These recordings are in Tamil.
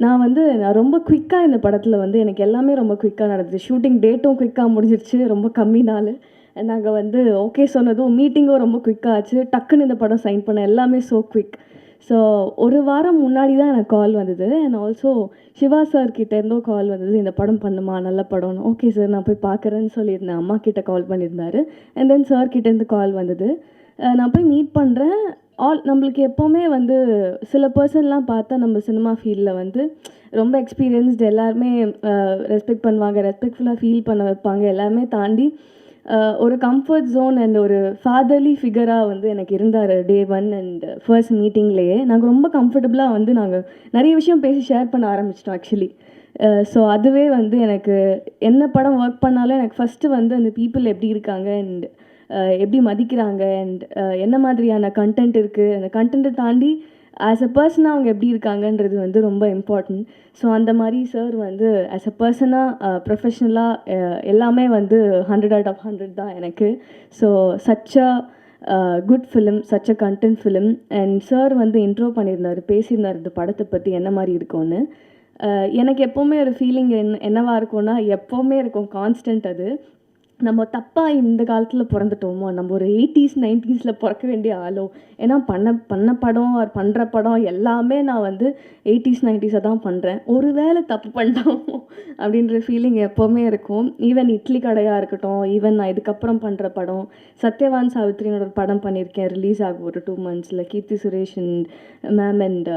நான் ரொம்ப குயிக்கா இந்த படத்துல எனக்கு எல்லாமே ரொம்ப குயிக்கா நடந்துச்சு. ஷூட்டிங் டேட்டும் குயிக்கா முடிஞ்சிருச்சு. ரொம்ப கம்மி நாளு. நாங்க ஓகே சொன்னதும் மீட்டிங்கும் ரொம்ப குயிக்கா ஆச்சு. டக்குன்னு இந்த படம் சைன் பண்ண எல்லாமே ஸோ குயிக். ஸோ ஒரு வாரம் முன்னாடி தான் எனக்கு கால் வந்தது. அண்ட் ஆல்சோ சிவா சார் கிட்டேருந்தும் கால் வந்தது. இந்த படம் பண்ணுமா, நல்ல படம்னு. ஓகே சார் நான் போய் பார்க்குறேன்னு சொல்லியிருந்தேன். அம்மா கிட்ட கால் பண்ணியிருந்தாரு. அண்ட் தென் சார் கிட்டேருந்து கால் வந்தது. நான் போய் மீட் பண்ணுறேன். நம்மளுக்கு எப்போவுமே சில பர்சன்லாம் பார்த்தா நம்ம சினிமா ஃபீல்டில் ரொம்ப எக்ஸ்பீரியன்ஸ்டு எல்லாருமே ரெஸ்பெக்ட் பண்ணுவாங்க, ரெஸ்பெக்ட்ஃபுல்லாக ஃபீல் பண்ண வைப்பாங்க. எல்லாமே தாண்டி ஒரு கம்ஃபர்ட் ஜோன் அண்ட் ஒரு ஃபாதர்லி ஃபிகராக எனக்கு இருந்தார் டே 1 அண்ட் ஃபர்ஸ்ட் மீட்டிங்லேயே. நாங்கள் ரொம்ப கம்ஃபர்டபுளாக நாங்கள் நிறைய விஷயம் பேசி ஷேர் பண்ண ஆரம்பிச்சிட்டோம் ஆக்சுவலி. ஸோ அதுவே எனக்கு என்ன படம் ஒர்க் பண்ணாலும் எனக்கு ஃபஸ்ட்டு அந்த பீப்புள் எப்படி இருக்காங்க அண்ட் எப்படி மதிக்கிறாங்க அண்ட் என்ன மாதிரியான கண்டென்ட் இருக்குது, அந்த கண்டென்ட்டை தாண்டி ஆஸ் அ பர்சனாக அவங்க எப்படி இருக்காங்கன்றது ரொம்ப இம்பார்ட்டன்ட். ஸோ அந்த மாதிரி சார் ஆஸ் அ பர்சனாக ப்ரொஃபஷ்னலாக எல்லாமே 100 out of 100 தான் எனக்கு. So such a good film, such a content film. And sir intro பண்ணியிருந்தார், பேசியிருந்தார் இந்த படத்தை பற்றி என்ன மாதிரி இருக்கும்னு. எனக்கு எப்போவுமே ஒரு ஃபீலிங் என்னவா இருக்கும்னா, எப்போவுமே இருக்கும் கான்ஸ்டன்ட் அது. நம்ம தப்பாக இந்த காலத்தில் பிறந்துட்டோமோ, நம்ம ஒரு 80s 90s பிறக்க வேண்டிய ஆளோ. ஏன்னா பண்ண படம் பண்ணுற படம் எல்லாமே நான் 80s 90s தான் பண்ணுறேன். ஒரு வேளை தப்பு பண்ணிட்டோமோ அப்படின்ற ஃபீலிங் எப்போவுமே இருக்கும். ஈவன் இட்லி கடையாக இருக்கட்டும், ஈவன் நான் இதுக்கப்புறம் பண்ணுற படம் சத்யவான் சாவித்ரினோட ஒரு படம் பண்ணியிருக்கேன், ரிலீஸ் ஆகும் ஒரு 2 monthsல. Keerthy Suresh and ma'am and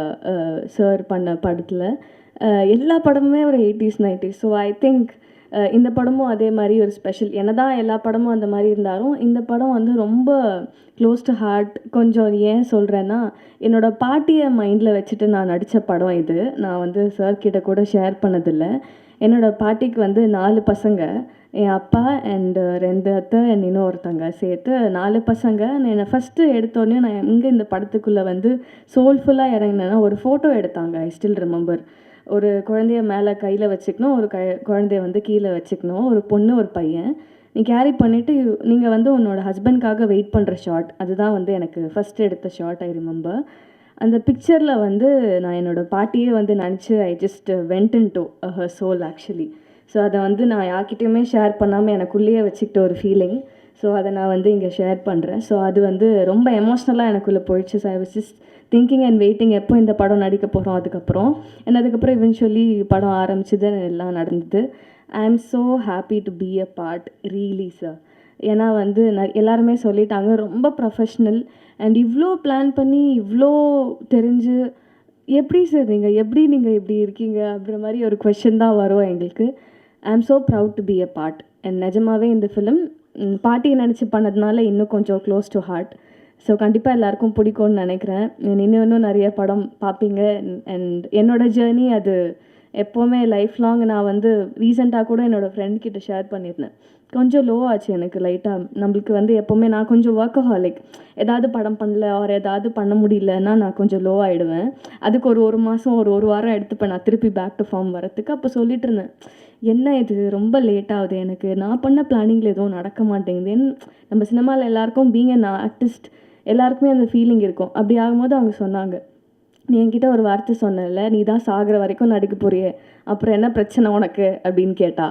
sir பண்ண படத்தில் எல்லா படமுமே ஒரு 80s 90s. So I think இந்த படமும் அதே மாதிரி ஒரு ஸ்பெஷல். என்னதான் எல்லா படமும் அந்த மாதிரி இருந்தாலும் இந்த படம் ரொம்ப க்ளோஸ் டு ஹார்ட். கொஞ்சம் ஏன் சொல்கிறேன்னா, என்னோடய பாட்டியை மைண்டில் வச்சுட்டு நான் நடித்த படம் இது. நான் சார்கிட்ட கூட ஷேர் பண்ணதில்லை. என்னோடய பாட்டிக்கு 4 பசங்க. என் அப்பா அண்ட் 2 அத்தை அண்ட் இன்னொருத்தங்க சேர்த்து 4 பசங்க. என்னை ஃபஸ்ட்டு எடுத்தோடனே நான் எங்கே இந்த படத்துக்குள்ளே சோல்ஃபுல்லாக இறங்கினேன்னா, ஒரு ஃபோட்டோ எடுத்தாங்க. I still remember. ஒரு குழந்தைய மேலே கையில் வச்சுக்கணும், ஒரு குழந்தைய கீழே வச்சுக்கணும், ஒரு பொண்ணு ஒரு பையன். நீ கேரி பண்ணிவிட்டு நீங்கள் உன்னோட ஹஸ்பண்ட்காக வெயிட் பண்ணுற ஷாட். அதுதான் எனக்கு ஃபஸ்ட்டு எடுத்த ஷாட். I remember. அந்த பிக்சரில் நான் என்னோடய பாட்டியே நினச்சி I just went in to her soul actually. So அதை நான் யார்கிட்டையுமே ஷேர் பண்ணாமல் எனக்குள்ளேயே வச்சுக்கிட்ட ஒரு ஃபீலிங். ஸோ அதை நான் இங்கே ஷேர் பண்ணுறேன். ஸோ அது ரொம்ப எமோஷ்னலாக எனக்குள்ளே போயிடுச்சு. So I was just thinking and waiting எப்போ இந்த படம் நடிக்க போகிறோம். அதுக்கப்புறம் இவென்ச்சுவலி படம் ஆரம்பிச்சது, எல்லாம் நடந்தது. ஐ am so happy to be a part really sir. ஏன்னா எல்லாருமே சொல்லிட்டாங்க ரொம்ப ப்ரொஃபஷ்னல் அண்ட் இவ்வளோ பிளான் பண்ணி இவ்வளோ தெரிஞ்சு எப்படி சார் நீங்கள் இப்படி இருக்கீங்க அப்படின்ற மாதிரி ஒரு கொஷின் தான் வரும் எங்களுக்கு. ஐ am so proud to be a part. And நிஜமாகவே இந்த ஃபிலிம் பாட்டியை நினச்சி பண்ணதுனால இன்னும் கொஞ்சம் க்ளோஸ் டு ஹார்ட். ஸோ கண்டிப்பாக எல்லாருக்கும் பிடிக்கும்னு நினைக்கிறேன். இன்னும் நிறைய படம் பார்ப்பீங்க. அண்ட் என்னோடய ஜேர்னி அது எப்போவுமே லைஃப் லாங். நான் ரீசெண்டாக கூட என்னோடய ஃப்ரெண்ட் கிட்ட ஷேர் பண்ணியிருந்தேன். கொஞ்சம் லோ ஆச்சு எனக்கு லைட்டாக. நம்மளுக்கு எப்போவுமே நான் கொஞ்சம் ஒர்க்கஹாலிக். ஏதாவது படம் பண்ணல ஒரு ஏதாவது பண்ண முடியலன்னா நான் கொஞ்சம் லோ ஆகிடுவேன். அதுக்கு ஒரு மாதம் ஒரு வாரம் எடுத்துப்பேன் நான் திருப்பி பேக் டு ஃபார்ம் வரத்துக்கு. அப்போ சொல்லிட்டு இருந்தேன், என்ன இது ரொம்ப லேட் ஆகுது, எனக்கு நான் பண்ண பிளானிங்கில் எதுவும் நடக்க மாட்டேங்குது. நம்ம சினிமாவில் எல்லாருக்கும் பீங் அன் ஆர்டிஸ்ட் எல்லாருக்குமே அந்த ஃபீலிங் இருக்கும். அப்படி ஆகும்போது அவங்க சொன்னாங்க, நீ என்கிட்ட ஒரு வார்த்தை சொன்னல, நீ தான் சாகிற வரைக்கும் நடிக்க போறியே, அப்புறம் என்ன பிரச்சனை உனக்கு அப்படின்னு கேட்டா.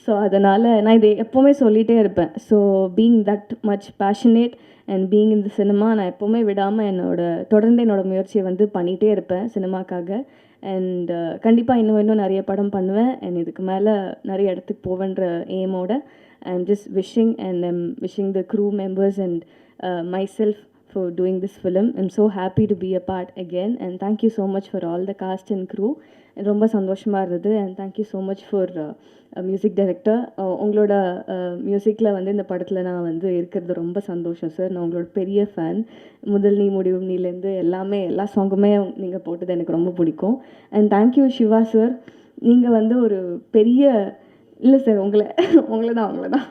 ஸோ அதனால் நான் இதை எப்போவுமே சொல்லிகிட்டே இருப்பேன். So being that much passionate and being இந்த சினிமா, நான் எப்போவுமே விடாமல் தொடர்ந்து என்னோடய முயற்சியை பண்ணிகிட்டே இருப்பேன் சினிமாக்காக. அண்ட் கண்டிப்பாக இன்னும் நிறைய படம் பண்ணுவேன். அண்ட் இதுக்கு மேலே நிறைய இடத்துக்கு போவேன்ற எய்மோட I am just wishing and I'm wishing the crew members and myself for doing this film. I'm so happy to be a part again and thank you so much for all the cast and crew. ரொம்ப சந்தோஷமாக இருந்தது. And thank you so much for music director. உங்களோட மியூசிக்கில் இந்த படத்தில் நான் இருக்கிறது ரொம்ப சந்தோஷம் சார். நான் உங்களோட பெரிய ஃபேன். முதல் நீ முடிவு நீலேருந்து எல்லா சாங்குமே நீங்கள் போட்டது எனக்கு ரொம்ப பிடிக்கும். And thank you Siva sir. நீங்கள் ஒரு பெரிய இல்லை சார், உங்களை தான்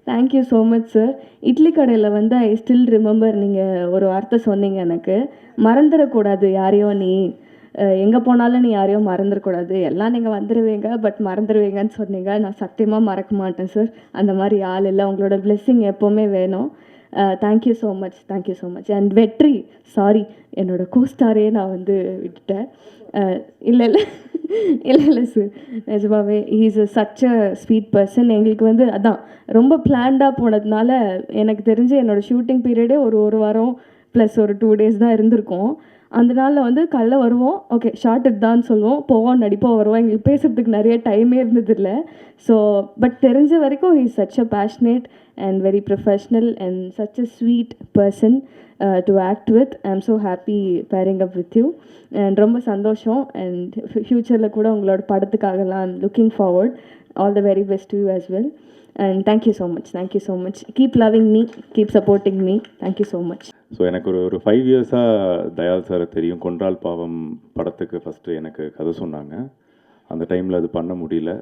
thank you so much sir. Idli கடையில் ஐ ஸ்டில் ரிமெம்பர் நீங்கள் ஒரு வார்த்தை சொன்னீங்க எனக்கு, மறந்துடக்கூடாது யாரையும், நீ எங்கே போனாலும் நீ யாரையும் மறந்துடக்கூடாது, எல்லாம் நீங்கள் வந்துடுவீங்க பட் மறந்துடுவீங்கன்னு சொன்னீங்க. நான் சத்தியமாக மறக்க மாட்டேன் சார். அந்த மாதிரி ஆள் இல்லை. உங்களோட பிளெஸ்ஸிங் எப்போவுமே வேணும். தேங்க்யூ ஸோ மச் அண்ட் வெற்றி சாரி என்னோடய கோஸ்டாரே நான் வந்து விட்டுட்டேன். இல்லை இல்லை இல்லை இல்லை சார், நிஜமாவே he's such a sweet person. எங்களுக்கு வந்து அதான் ரொம்ப பிளான்டாக போனதுனால எனக்கு தெரிஞ்சு என்னோடய ஷூட்டிங் பீரியடே ஒரு வாரம் ப்ளஸ் ஒரு 2 days தான் இருந்திருக்கும். அந்த நாளில் வந்து காலைல வருவோம், ஓகே ஷார்ட் இதுதான்னு சொல்லுவோம், போவோம் நடிப்போம் வருவோம். எங்களுக்கு பேசுகிறதுக்கு நிறைய டைமே இருந்ததில்ல. ஸோ பட் தெரிஞ்ச வரைக்கும் he is such a passionate and very professional and such a sweet person to act with. I am so happy pairing up with you and ரொம்ப சந்தோஷம். அண்ட் ஃப்யூச்சரில் கூட உங்களோட படத்துக்காகலாம் I am looking forward. All the very best to you as well and thank you so much. Keep loving me, keep supporting me. Thank you so much. So எனக்கு ஒரு 5 yearsஸாக தயால் சாரை தெரியும். கொன்றால் பாவம் படத்துக்கு ஃபஸ்ட்டு எனக்கு கதை சொன்னாங்க. அந்த டைமில் அது பண்ண முடியல.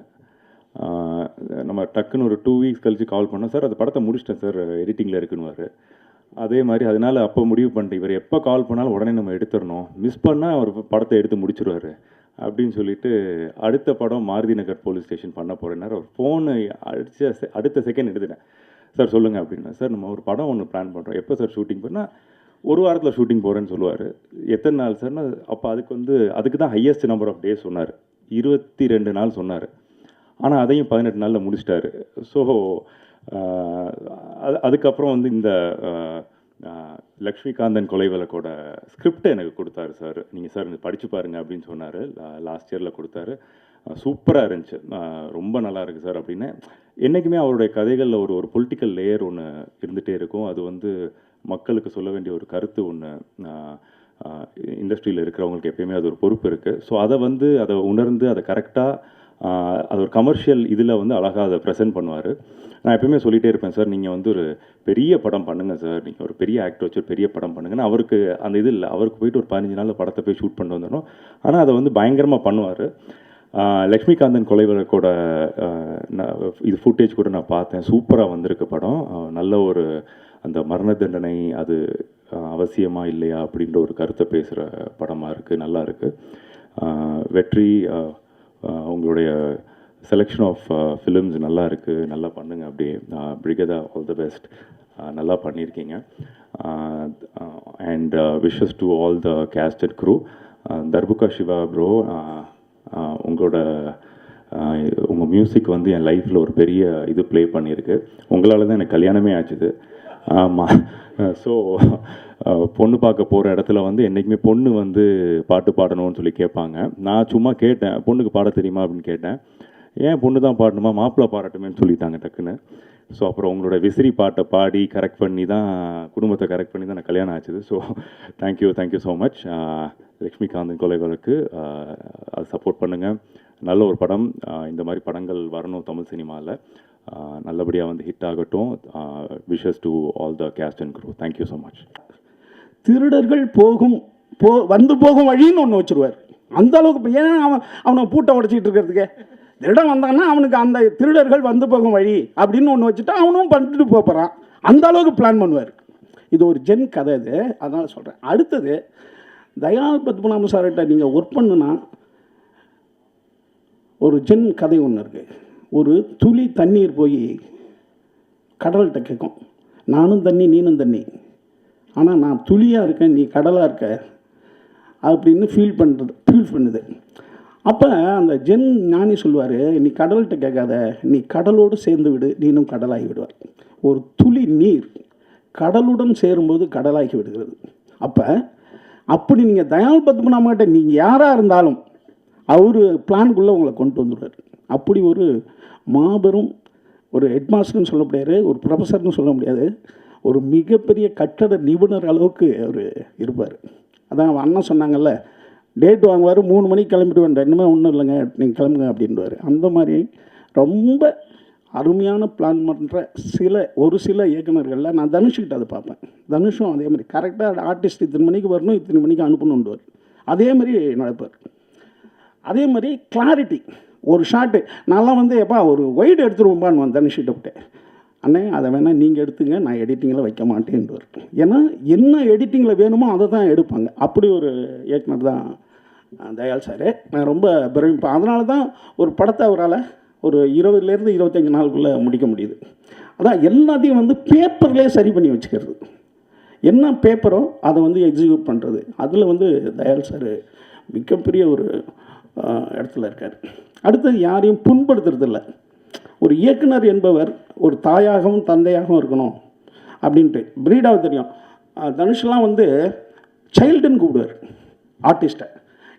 நம்ம டக்குன்னு ஒரு 2 weeks கழித்து கால் பண்ணோம், சார் அது படத்தை முடிச்சிட்டேன் சார், எடிட்டிங்கில் இருக்குன்னுவார். அதே மாதிரி அதனால் அப்போ முடிவு பண்ணிட்டு இவர் எப்போ கால் பண்ணாலும் உடனே நம்ம எடுத்துடணும், மிஸ் பண்ணால் அவர் படத்தை எடுத்து முடிச்சிடுவார் அப்படின்னு சொல்லிட்டு அடுத்த படம் மாருதி நகர் போலீஸ் ஸ்டேஷன் பண்ண போகிறேன்னார். அவர் ஃபோனு அடுத்த செகண்ட் எடுத்துட்டேன். சார் சொல்லுங்கள் அப்படின்னா, சார் நம்ம ஒரு படம் ஒன்று பிளான் பண்ணுறோம், எப்போ சார் ஷூட்டிங் பண்ணால் 1 வாரத்தில் ஷூட்டிங் போகிறேன்னு சொல்லுவார். எத்தனை நாள் சார்னா அப்போ அதுக்கு தான் ஹையஸ்ட் நம்பர் ஆஃப் டேஸ் சொன்னார், 22 நாள் சொன்னார். ஆனால் அதையும் 18 நாளில் முடிச்சிட்டாரு. ஸோ அதுக்கப்புறம் வந்து இந்த லக்ஷ்மிகாந்தன் கொலை வழக்கோட ஸ்கிரிப்டை எனக்கு கொடுத்தாரு சார். நீங்கள் சார் படித்து பாருங்கள் அப்படின்னு சொன்னார். லாஸ்ட் இயரில் கொடுத்தாரு. சூப்பராக இருந்துச்சு, ரொம்ப நல்லா இருக்குது சார் அப்படின்னு. என்றைக்குமே அவருடைய கதைகளில் ஒரு பொலிட்டிக்கல் லேயர் ஒன்று இருந்துகிட்டே இருக்கும். அது வந்து மக்களுக்கு சொல்ல வேண்டிய ஒரு கருத்து ஒன்று, இண்டஸ்ட்ரியில் இருக்கிறவங்களுக்கு எப்பயுமே அது ஒரு பொறுப்பு இருக்குது. ஸோ அதை உணர்ந்து அதை கரெக்டாக அது ஒரு கமர்ஷியல் இதில் வந்து அழகாக அதை ப்ரெசென்ட் பண்ணுவார். நான் எப்பயுமே சொல்லிகிட்டே இருப்பேன், சார் நீங்கள் வந்து ஒரு பெரிய படம் பண்ணுங்கள் சார், நீங்கள் ஒரு பெரிய ஆக்டர் வச்சு ஒரு பெரிய படம் பண்ணுங்கன்னா அவருக்கு அந்த இது இல்லை. அவருக்கு போயிட்டு ஒரு 15 நாளில் படத்தை போய் ஷூட் பண்ணிட்டு வந்துடணும். ஆனால் அதை வந்து பயங்கரமாக பண்ணுவார். லக்ஷ்மிகாந்தன் கொலை வழக்கோட இது ஃபுட்டேஜ் கூட நான் பார்த்தேன், சூப்பராக வந்திருக்கு படம். நல்ல ஒரு அந்த மரண தண்டனை அது அவசியமாக இல்லையா அப்படின்ற ஒரு கருத்தை பேசுகிற படமாக இருக்குது, நல்லா இருக்குது. வெற்றி, உங்களுடைய செலெக்ஷன் ஆஃப் ஃபிலிம்ஸ் நல்லா இருக்குது, நல்லா பண்ணுங்கள். அப்படியே பிரிகதா, ஆல் த பெஸ்ட், நல்லா பண்ணியிருக்கீங்க. And wishes to all the cast and crew. Darbuka Siva bro, உங்கள் மியூசிக் வந்து என் லைஃப்பில் ஒரு பெரிய இது ப்ளே பண்ணியிருக்கு. உங்களால் தான் எனக்கு கல்யாணமே ஆச்சுது. ஆமாம். ஸோ பொண்ணு பார்க்க போகிற இடத்துல வந்து என்றைக்குமே பொண்ணு வந்து பாட்டு பாடணும்னு சொல்லி கேட்பாங்க. நான் சும்மா கேட்டேன், பொண்ணுக்கு பாட தெரியுமா அப்படின்னு கேட்டேன். ஏன் பொண்ணு தான் பாடணுமா, மாப்பிள்ளை பாடட்டுமேன்னு சொல்லிட்டாங்க டக்குன்னு. ஸோ அப்புறம் உங்களோட விசிறி பாட்டை பாடி கரெக்ட் பண்ணி தான், குடும்பத்தை கரெக்ட் பண்ணி தான் எனக்கு கல்யாணம் ஆச்சுது. So thank you so much. Lakshmikanthan கொலை வழக்கு அது சப்போர்ட் பண்ணுங்கள். நல்ல ஒரு படம், இந்த மாதிரி படங்கள் வரணும் தமிழ் சினிமாவில், நல்லபடியாக வந்து ஹிட் ஆகட்டும். Wishes to all the cast and crew. Thank you so much. திருடர்கள் வந்து போகும் வழின்னு ஒன்று வச்சுருவார். அந்த அளவுக்கு ஏன்னா அவனை பூட்டை உடச்சிக்கிட்டு இருக்கிறதுக்கு திருடன் வந்தான்னா அவனுக்கு அந்த திருடர்கள் வந்து போகும் வழி அப்படின்னு ஒன்று வச்சுட்டா அவனும் பண்ணிட்டு போகிறான். அந்த அளவுக்கு பிளான் பண்ணுவார். இது ஒரு ஜென் கதை இது, அதனால் சொல்கிறேன். அடுத்தது தயால் பத்மநாப சார்கிட்ட நீங்கள் ஒர்க் பண்ணுனா ஒரு ஜென் கதை ஒன்று இருக்குது. ஒரு துளி தண்ணீர் போய் கடல்கிட்ட கேட்கும், நானும் தண்ணி நீனும் தண்ணி, ஆனால் நான் துளியாக இருக்கேன் நீ கடலாக இருக்க அப்படின்னு ஃபீல் பண்ணுது. அப்போ அந்த ஜென் ஞானி சொல்லுவார், நீ கடல்கிட்ட கேட்காத, நீ கடலோடு சேர்ந்து விடு, நீனும் கடலாகி விடுவார். ஒரு துளி நீர் கடலுடன் சேரும்போது கடலாகி விடுகிறது. அப்படி நீங்கள் தயால் பத்மநாபன்கிட்ட நீங்கள் யாராக இருந்தாலும் அவர் பிளான்குள்ளே உங்களை கொண்டு வந்துடுவார். அப்படி ஒரு மாபெரும் ஒரு ஹெட்மாஸ்டர்னு சொல்ல முடியாது, ஒரு ப்ரொஃபஸர்னு சொல்ல முடியாது, ஒரு மிகப்பெரிய கட்டட நிபுணர் அளவுக்கு அவர் இருப்பார். அதான் அண்ணன் சொன்னாங்கல்ல, டேட் வாங்குவார், 3 மணிக்கு கிளம்பிட்டு வேண்டாம், இன்னுமே ஒன்றும் இல்லைங்க நீங்கள் கிளம்புங்க அப்படின்வார். அந்த மாதிரி ரொம்ப அருமையான பிளான் பண்ணுற ஒரு சில இயக்குநர்களில் நான் தனுஷ்கிட்ட அதை பார்ப்பேன். தனுஷும் அதே மாதிரி கரெக்டாக ஆர்டிஸ்ட் இத்தனை மணிக்கு வரணும், இத்தனை மணிக்கு அனுப்பணுன்னுவார். அதே மாதிரி நடப்பார். அதே மாதிரி கிளாரிட்டி, ஒரு ஷார்ட்டு நான்லாம் வந்து எப்பா ஒரு ஒய்டு எடுத்துருவோம்பான்னு தனுஷ்கிட்ட விட்டு, அண்ணே அதை வேணால் நீங்கள் எடுத்துங்க, நான் எடிட்டிங்கில் வைக்க மாட்டேன்ட்டு. ஏன்னா என்ன எடிட்டிங்கில் வேணுமோ அதை தான் எடுப்பாங்க. அப்படி ஒரு இயக்குனர் தான் தயால் சார். நான் ரொம்ப பிரமிப்பேன். அதனால தான் ஒரு படத்தை அவரால் ஒரு 20லேருந்து 25 நாளுக்குள்ளே முடிக்க முடியுது. அதான் எல்லாத்தையும் வந்து பேப்பர்லேயே சரி பண்ணி வச்சுக்கிறது. என்ன பேப்பரோ அதை வந்து எக்ஸிக்யூட் பண்ணுறது. அதில் வந்து தயாள் சார் மிகப்பெரிய ஒரு இடத்துல இருக்கார். அடுத்தது யாரையும் புண்படுத்துறதில்ல. ஒரு இயக்குனர் என்பவர் ஒரு தாயாகவும் தந்தையாகவும் இருக்கணும் அப்படின்ட்டு. பிரீடாவை தெரியும், தனுஷ்லாம் வந்து சைல்டுன்னு கூப்பிடுவார் ஆர்டிஸ்ட்டை.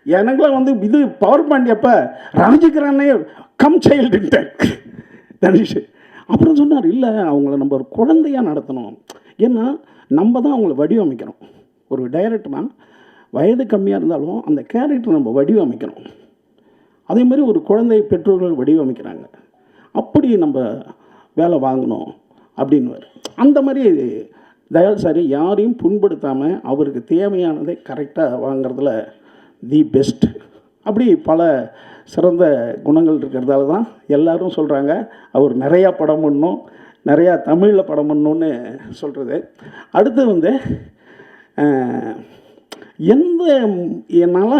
எனக்குலாம் வந்து இது பவர் பாயிண்ட் அப்போ ராஜகிரானே கம் சைல்டுன்ட்டார் தனுஷ். அப்புறம் சொன்னார், இல்லை அவங்கள நம்ம ஒரு குழந்தையாக நடத்தணும். ஏன்னா நம்ம தான் அவங்கள வடிவமைக்கிறோம். ஒரு டைரக்டர்னா வயது கம்மியாக இருந்தாலும் அந்த கேரக்டர் நம்ம வடிவமைக்கணும். அதே மாதிரி ஒரு குழந்தை பெற்றோர்கள் வடிவமைக்கிறாங்க, அப்படி நம்ம வேலை வாங்கணும் அப்படின்னுவார். அந்த மாதிரி தயாள் சார் யாரையும் புண்படுத்தாமல் அவருக்கு தேவையானதை கரெக்டாக வாங்கிறதுல தி பெஸ்ட். அப்படி பல சிறந்த குணங்கள் இருக்கிறதால தான் எல்லாரும் சொல்கிறாங்க அவர் நிறையா படம் பண்ணணும், நிறையா தமிழில் படம் பண்ணணுன்னு சொல்கிறது. அடுத்து வந்து என்னால்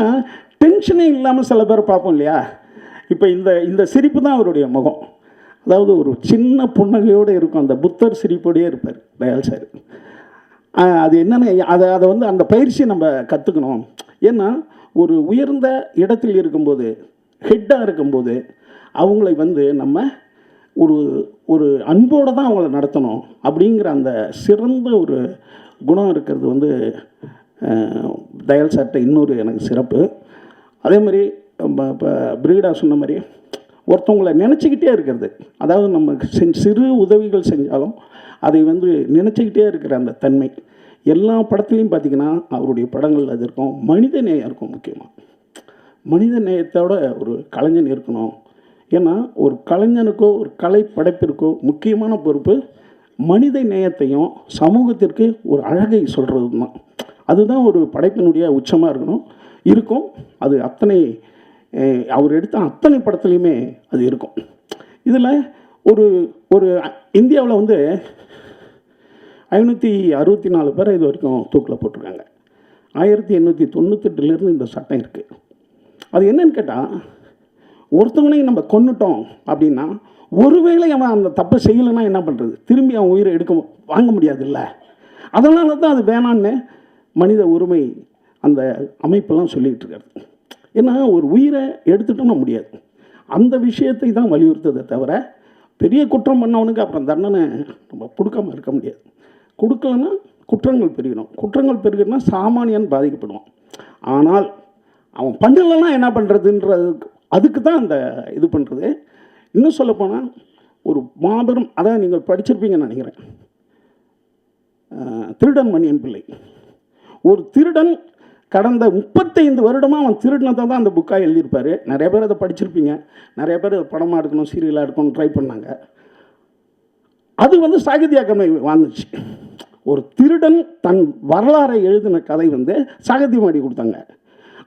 டென்ஷனே இல்லாமல் சில பேர் பார்ப்போம் இல்லையா. இப்போ இந்த சிரிப்பு தான் அவருடைய முகம். அதாவது ஒரு சின்ன புன்னகையோடு இருக்கும், அந்த புத்தர் சிரிப்போடையே இருப்பார் தயாள் சார். அது என்னென்னு அதை வந்து அந்த பயிற்சி நம்ம கற்றுக்கணும். ஏன்னா ஒரு உயர்ந்த இடத்தில் இருக்கும்போது, ஹெட்டாக இருக்கும்போது அவங்களை வந்து நம்ம ஒரு அன்போடு தான் அவங்கள நடத்தணும் அப்படிங்கிற அந்த சிறந்த ஒரு குணம் இருக்கிறது வந்து தயாள் சார்கிட்ட இன்னொரு எனக்கு சிறப்பு. அதே மாதிரி இப்போ பிரீடா சொன்ன மாதிரி ஒருத்தவங்களை நினச்சிக்கிட்டே இருக்கிறது. அதாவது நம்ம சிறு உதவிகள் செஞ்சாலும் அதை வந்து நினச்சிக்கிட்டே இருக்கிற அந்த தன்மை எல்லா படத்துலையும் பார்த்திங்கன்னா அவருடைய படங்கள் அது இருக்கும். மனித நேயம் இருக்கும். முக்கியமாக மனித நேயத்தோட ஒரு கலைஞன் இருக்கணும். ஏன்னா ஒரு கலைஞனுக்கோ ஒரு கலை படைப்பிற்கோ முக்கியமான பொறுப்பு மனித நேயத்தையும் சமூகத்திற்கு ஒரு அழகை சொல்கிறது தான். அதுதான் ஒரு படைப்பினுடைய உச்சமாக இருக்கும். அது அத்தனை அவர் எடுத்த அத்தனை படத்துலையுமே அது இருக்கும். இதில் ஒரு இந்தியாவில் வந்து 564 பேரை இது வரைக்கும் தூக்கில் போட்டிருக்காங்க. 1898 இந்த சட்டம் இருக்குது. அது என்னன்னு கேட்டால், ஒருத்தவனையும் நம்ம கொன்னுட்டோம் அப்படின்னா ஒருவேளை அவன் அந்த தப்பை செய்யலைன்னா என்ன பண்ணுறது? திரும்பி அவன் உயிரை வாங்க முடியாது இல்லை. அதனால தான் அது வேணான்னு மனித உரிமை அந்த அமைப்பெல்லாம் சொல்லிகிட்டு இருக்காரு. ஏன்னா ஒரு உயிரை எடுத்துட்டோம்னா முடியாது. அந்த விஷயத்தை தான் வலியுறுத்ததை தவிர பெரிய குற்றம் பண்ணவனுக்கு அப்புறம் தண்டனை நம்ம கொடுக்காம இருக்க முடியாது. கொடுக்கலன்னா குற்றங்கள் பெருகணும். குற்றங்கள் பெருகணும்னா சாமானியன் பாதிக்கப்படுவான். ஆனால் அவன் பண்ணலைன்னா என்ன பண்ணுறதுன்றது, அதுக்கு தான் அந்த இது பண்ணுறது. இன்னும் சொல்லப்போனால் ஒரு மாபெரும், அதான் நீங்கள் படிச்சிருப்பீங்கன்னு நினைக்கிறேன், திருடன் மணியன் பிள்ளை. ஒரு திருடன் கடந்த 35 வருடமாக அவன் திருடினதை தான் அந்த புக்காக எழுதியிருப்பார். நிறைய பேர் அதை படிச்சிருப்பீங்க. நிறைய பேர் படமாக எடுக்கணும், சீரியலாக எடுக்கணும் ட்ரை பண்ணாங்க. அது வந்து சாகித்ய அகாடமி வாழ்ந்துச்சு. ஒரு திருடன் தன் வரலாறை எழுதின கதை வந்து சாகித்யம் அடி கொடுத்தாங்க.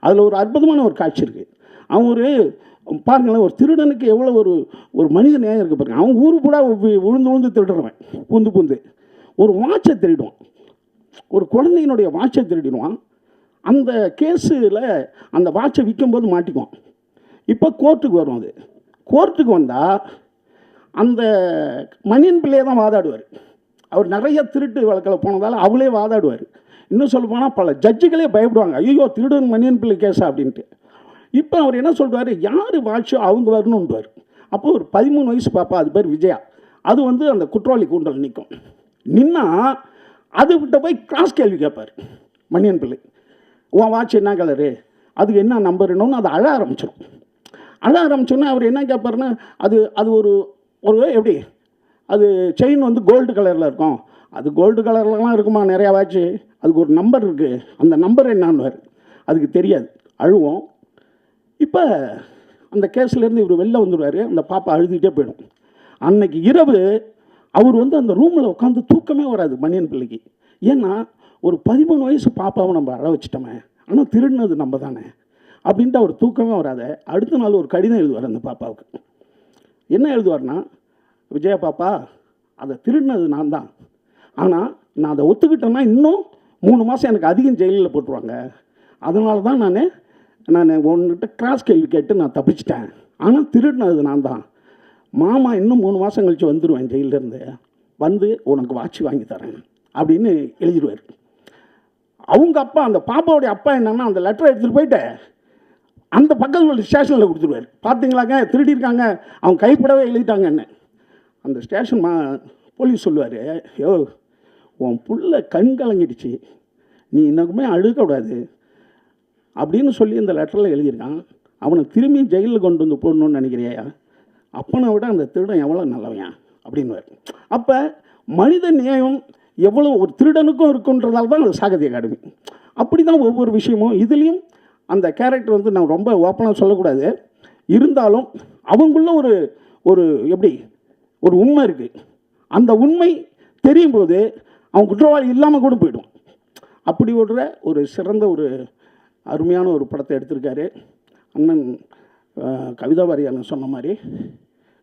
அதில் ஒரு அற்புதமான ஒரு காட்சி இருக்குது. அவன் பாருங்களேன், ஒரு திருடனுக்கு எவ்வளோ ஒரு மனித நேயம் இருக்குது பாருங்க. அவன் ஊரு கூட உழுந்து திருடுறவன், பூந்து ஒரு வாட்சை திருடுவான். ஒரு குழந்தையினுடைய வாட்சை திருடிடுவான். அந்த கேஸில் அந்த வாட்சை விற்கும்போது மாட்டிக்குவான். இப்போ கோர்ட்டுக்கு வரும். அது கோர்ட்டுக்கு வந்தால் அந்த மணியன் பிள்ளையை தான் வாதாடுவார். அவர் நிறைய திருட்டு வழக்கில் போனதால் அவளே வாதாடுவார். இன்னும் சொல்ல போனால் பல ஜட்ஜுகளே பயப்படுவாங்க, ஐயோ திருடன் மணியன் பிள்ளை கேஸா அப்படின்ட்டு. இப்போ அவர் என்ன சொல்கிறாரு, யார் வாட்சோ அவங்க வரணுன்றார். அப்போ ஒரு 13 வயசு பாப்பா, அது பேர் விஜயா, அது வந்து அந்த குற்றவாளி கூண்டல் நிற்கும். நின்னா அதுக்கிட்ட போய் கிராஸ் கேள்வி கேட்பார் மணியன் பிள்ளை. உன் வாட்ச் என்ன கலரு, அதுக்கு என்ன நம்பருன்னு அதை அழ ஆரம்பிச்சிடும். அழ ஆரம்பிச்சோன்னா அவர் என்ன கேட்பாருன்னா, அது ஒரு எப்படி, அது செயின் வந்து கோல்டு கலரில் இருக்கும். அது கோல்டு கலர்லலாம் இருக்குமா நிறையா வாட்ச்சு, அதுக்கு ஒரு நம்பர் இருக்குது, அந்த நம்பர் என்னான்னு அதுக்கு தெரியாது. அழுவோம். இப்போ அந்த கேஸ்லேருந்து இவர் வெளில வந்துடுவார். அந்த பாப்பா அழுதுகிட்டே போயிடும். அன்னைக்கு இரவு அவர் வந்து அந்த ரூமில் உட்காந்து தூக்கமே வராது மணியன் பிள்ளைக்கு. ஏன்னா ஒரு 13 வயசு பாப்பாவை நம்ம அழ வச்சிட்டோமே, ஆனால் திருடினது நம்ம தானே அப்படின்ட்டு அவர் தூக்கமே வராத. அடுத்த நாள் ஒரு கடிதம் எழுதுவார் அந்த பாப்பாவுக்கு. என்ன எழுதுவார்னா, விஜயா பாப்பா, அதை திருடினது நான் தான், ஆனால் நான் அதை ஒத்துக்கிட்டேன்னா இன்னும் 3 மாதம் எனக்கு அதிகம் ஜெயிலில் போட்டுருவாங்க. அதனால தான் நான் உன்கிட்ட கிராஸ் கேள்வி கேட்டு நான் தப்பிச்சிட்டேன். ஆனால் திருடினது நான் தான். மாமா இன்னும் 3 மாதம் கழித்து வந்துடுவேன் ஜெயிலேருந்து. வந்து உனக்கு வாட்ச் வாங்கி தரேன் அப்படின்னு எழுதிடுவார். அவங்க அப்பா, அந்த பாப்பாவுடைய அப்பா என்னன்னா, அந்த லெட்டரை எடுத்துகிட்டு போயிட்டு அந்த பக்கத்தில் உள்ள ஸ்டேஷனில் கொடுத்துருவார். பார்த்தீங்களாங்க, திருடியிருக்காங்க, அவங்க கைப்படவே எழுதிட்டாங்கன்னு. அந்த ஸ்டேஷன் போலீஸ் சொல்லுவார், யோ உன் புள்ள கண் கலங்கிடுச்சு, நீ இன்னக்குமே அழுகக்கூடாது அப்படின்னு சொல்லி இந்த லெட்டரில் எழுதியிருக்கான். அவனை திரும்பி ஜெயிலில் கொண்டு வந்து போடணும்னு நினைக்கிறியா? அப்பனை விட அந்த திருடன் எவ்வளோ நல்லவன் அப்படின்வார். அப்போ மனித நேயம் எவ்வளோ ஒரு திருடனுக்கும் இருக்குன்றதால தான் அது சாகித்ய அகாடமி. அப்படி தான் ஒவ்வொரு விஷயமும். இதுலேயும் அந்த கேரக்டர் வந்து நான் ரொம்ப ஓப்பனாக சொல்லக்கூடாது, இருந்தாலும் அவங்களும் ஒரு ஒரு எப்படி ஒரு உண்மை இருக்குது. அந்த உண்மை தெரியும் போது அவன் குற்றவாளி இல்லாமல் கூட போயிடும். அப்படி ஒரு சிறந்த ஒரு அருமையான ஒரு படத்தை எடுத்திருக்காரு அண்ணன். கவிதா வாரியார் சொன்ன மாதிரி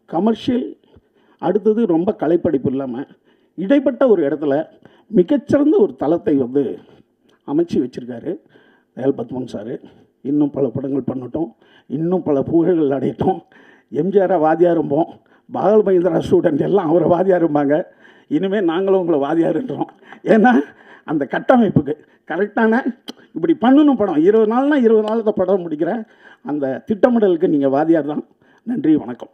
கமர்ஷியல் அடுத்தது ரொம்ப கலைப்படைப்பு இல்லாமல் இடைப்பட்ட ஒரு இடத்துல மிகச்சிறந்த ஒரு தளத்தை வந்து அமைச்சு வச்சுருக்காரு தயாள் பத்மன் சார். இன்னும் பல படங்கள் பண்ணட்டும், இன்னும் பல புகழ்கள் அடையட்டும். எம்ஜிஆரை வாதியாரும்போம், பாகல் மகேந்திரா ஸ்டூடெண்ட் எல்லாம் அவரை வாதியாரும்பாங்க. இனிமேல் நாங்களும் உங்களை வாதியாருன்றோம். ஏன்னா அந்த கட்டமைப்புக்கு கரெக்டான இப்படி பண்ணணும் படம். 20 நாள்னா 20 நாள் படம் முடிக்கிற அந்த திட்டமிடலுக்கு நீங்கள் வாதியார் தான். நன்றி, வணக்கம்.